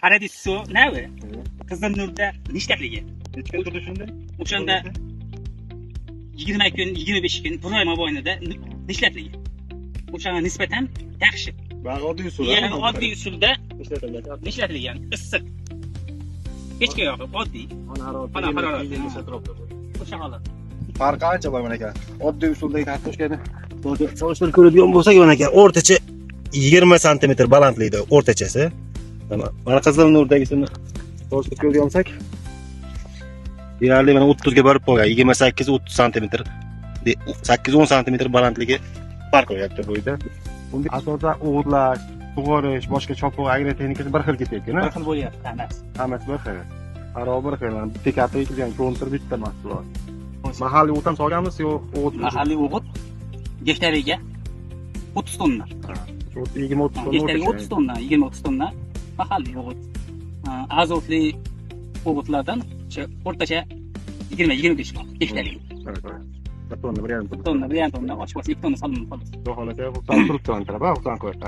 Paradiso nima? Qizilnurda nechtaligi? Necha kun turdi shunda? O'shanda 20 kun, 25 kun, bir oy mobaynida nishlatligi. O'shanga nisbatan yaxshi. Va oddiy usul. Ya'ni oddiy usulda nishlatilgan issiq. Kechga yoqib oddiy. Xona harorati. O'sha holat. Farqi ancha bor mana aka. Oddiy usuldagi kartoshkani solishtirib ko'radigan bo'lsak, mana aka, o'rtacha 20 sm balandlikda o'rtachasi. Mana qizil nurdagisini solishtirib ko'radigan bo'lsak, deyarli mana 30 ga borib qolgan. 28-30 sm, 8-10 sm balandligi farq qo'yapti bu yerda. Bunda asosan o'g'irlash, sug'orish, boshqa chopuq agrotexnikasi bir xil ketyapti-ku. Bir xil bo'lyapti, hammasi. Hammasi bir xil. Qaror bir xil. Tekatda ekilgan kontur bitta mahsulot. Mahalliy o'tin solganmiz yo o'g'it? Mahalliy o'g'it gektariga 30 tonna. 20-30 tonna. Gektariga 30 tonna, 20-30 tonna mahalliy o'g'it. Azotli o'g'itlardan o'rtacha 20-25 ton gektariga. Bir tonna, bir yarim tonna oshib 2 tonna solinib qoladi. Xudo xolasa, bu turibdi antara, xudodan qo'yadi.